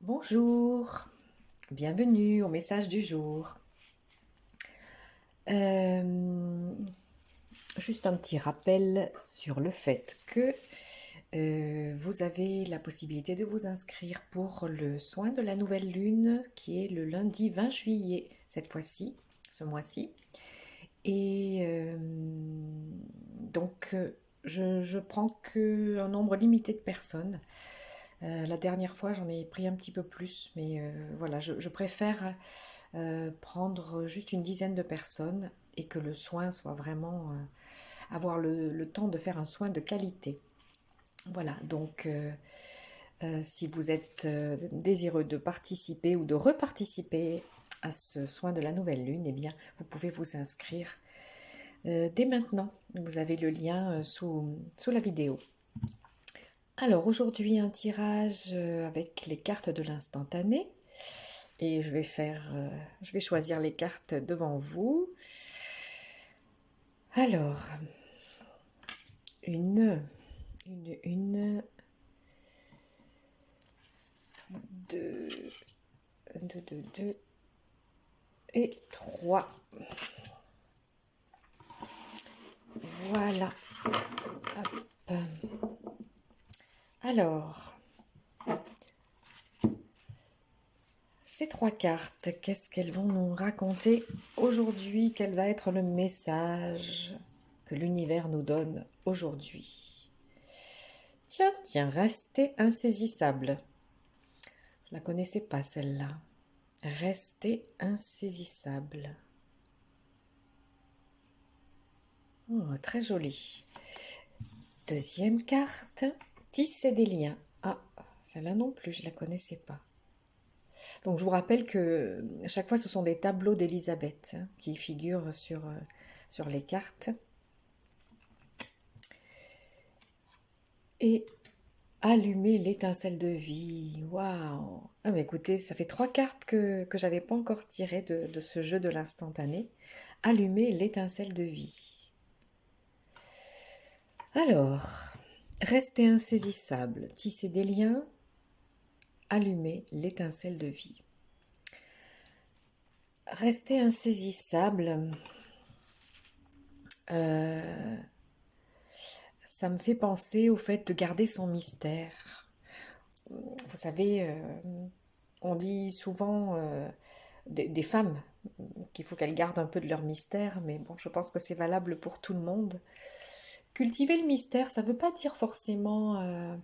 Bonjour, bienvenue au message du jour. Euh, Juste un petit rappel sur le fait que vous avez la possibilité de vous inscrire pour le soin de la nouvelle lune qui est le lundi 20 juillet cette fois-ci, ce mois-ci. Et donc je prends qu'un nombre limité de personnes. La dernière fois, j'en ai pris un petit peu plus, mais voilà, je préfère prendre juste une dizaine de personnes et que le soin soit vraiment avoir le temps de faire un soin de qualité. Voilà, donc si vous êtes désireux de participer ou de reparticiper à ce soin de la nouvelle lune, eh bien, vous pouvez vous inscrire dès maintenant. Vous avez le lien sous la vidéo. Alors aujourd'hui un tirage avec les cartes de l'instantané et je vais choisir les cartes devant vous. Alors une, deux, deux et trois. Voilà. Hop. Alors. Ces trois cartes, qu'est-ce qu'elles vont nous raconter aujourd'hui? Quel va être le message que l'univers nous donne aujourd'hui? Tiens, restez insaisissable. Je la connaissais pas celle-là. Restez insaisissable. Oh, très joli. Deuxième carte, tisser des liens. Ah, celle-là non plus, je la connaissais pas. Donc je vous rappelle que à chaque fois ce sont des tableaux d'Elisabeth qui figurent sur les cartes. Et allumer l'étincelle de vie. Waouh! Ah mais écoutez, ça fait trois cartes que j'avais pas encore tirées de ce jeu de l'instantané. Allumer l'étincelle de vie. Alors, rester insaisissable, tisser des liens, allumer l'étincelle de vie. Rester insaisissable, ça me fait penser au fait de garder son mystère. Vous savez, on dit souvent des femmes qu'il faut qu'elles gardent un peu de leur mystère, mais bon, je pense que c'est valable pour tout le monde. Cultiver le mystère, ça ne veut pas dire forcément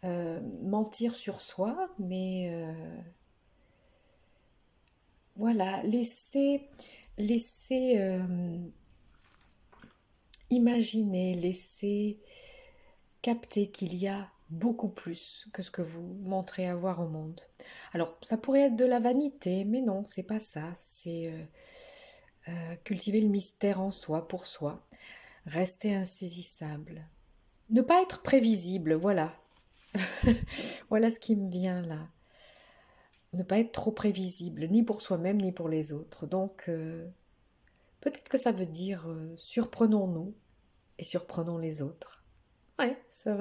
mentir sur soi, mais voilà, laisser imaginer, laisser capter qu'il y a beaucoup plus que ce que vous montrez avoir au monde. Alors, ça pourrait être de la vanité, mais non, c'est pas ça. C'est cultiver le mystère en soi, pour soi. Rester insaisissable. Ne pas être prévisible, voilà. Voilà ce qui me vient là. Ne pas être trop prévisible, ni pour soi-même, ni pour les autres. Donc, peut-être que ça veut dire surprenons-nous et surprenons les autres. Ouais, ça,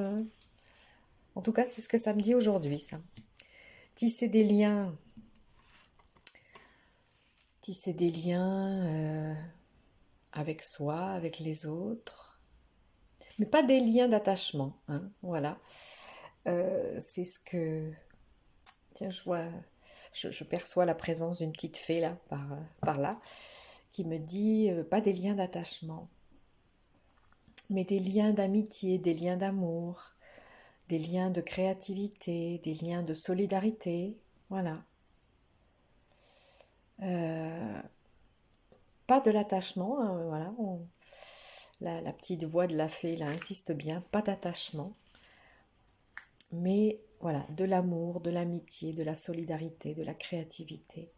en tout cas, c'est ce que ça me dit aujourd'hui, ça. Tisser des liens. Tisser des liens avec soi, avec les autres. Mais pas des liens d'attachement, hein, voilà. C'est ce que... Tiens, je perçois la présence d'une petite fée là, par là, qui me dit pas des liens d'attachement, mais des liens d'amitié, des liens d'amour, des liens de créativité, des liens de solidarité, voilà. Euh, Pas de l'attachement, hein, voilà. La petite voix de la fée là insiste bien, pas d'attachement, mais voilà, de l'amour, de l'amitié, de la solidarité, de la créativité.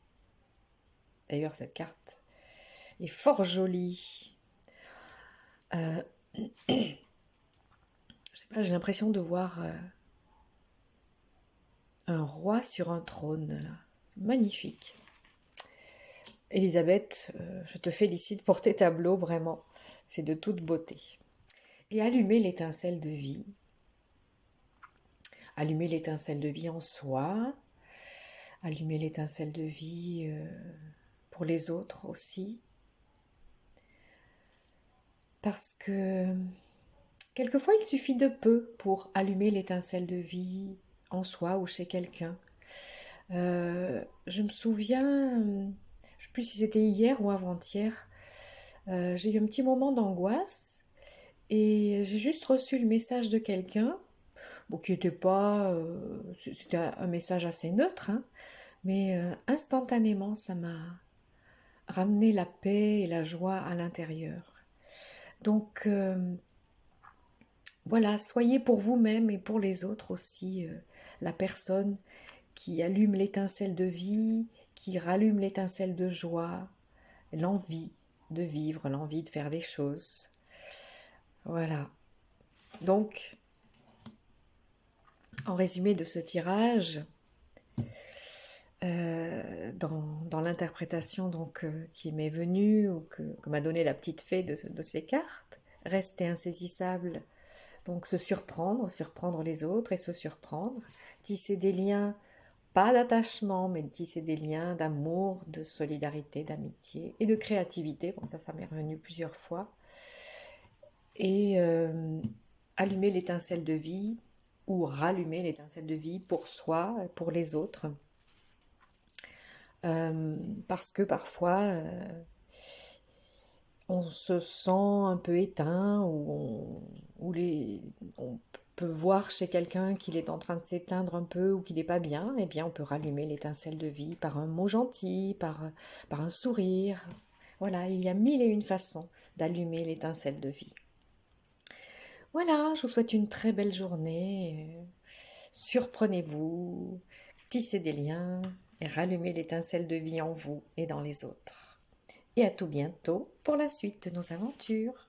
D'ailleurs, cette carte est fort jolie. Je sais pas, j'ai l'impression de voir un roi sur un trône là. C'est magnifique. Elisabeth, je te félicite pour tes tableaux, vraiment. C'est de toute beauté. Et allumer l'étincelle de vie. Allumer l'étincelle de vie en soi. allumer l'étincelle de vie pour les autres aussi. Parce que quelquefois, il suffit de peu pour allumer l'étincelle de vie en soi ou chez quelqu'un. Je me souviens, je ne sais plus si c'était hier ou avant-hier, j'ai eu un petit moment d'angoisse et j'ai juste reçu le message de quelqu'un, bon, qui n'était pas, c'était un message assez neutre, hein, mais instantanément, ça m'a ramené la paix et la joie à l'intérieur. Donc voilà, soyez pour vous-même et pour les autres aussi la personne qui allume l'étincelle de vie, qui rallume l'étincelle de joie, l'envie de vivre, l'envie de faire des choses. Voilà. Donc, en résumé de ce tirage, dans l'interprétation qui m'est venue ou que m'a donné la petite fée de ces cartes, rester insaisissable, donc se surprendre les autres et se surprendre, tisser des liens, pas d'attachement, mais tisser des liens d'amour, de solidarité, d'amitié et de créativité, comme ça m'est revenu plusieurs fois, et allumer l'étincelle de vie ou rallumer l'étincelle de vie pour soi, pour les autres. Parce que parfois on se sent un peu éteint ou on peut voir chez quelqu'un qu'il est en train de s'éteindre un peu ou qu'il n'est pas bien, eh bien on peut rallumer l'étincelle de vie par un mot gentil, par un sourire. Voilà, il y a mille et une façons d'allumer l'étincelle de vie. Voilà, je vous souhaite une très belle journée. Surprenez-vous, tissez des liens et rallumez l'étincelle de vie en vous et dans les autres. Et à tout bientôt pour la suite de nos aventures.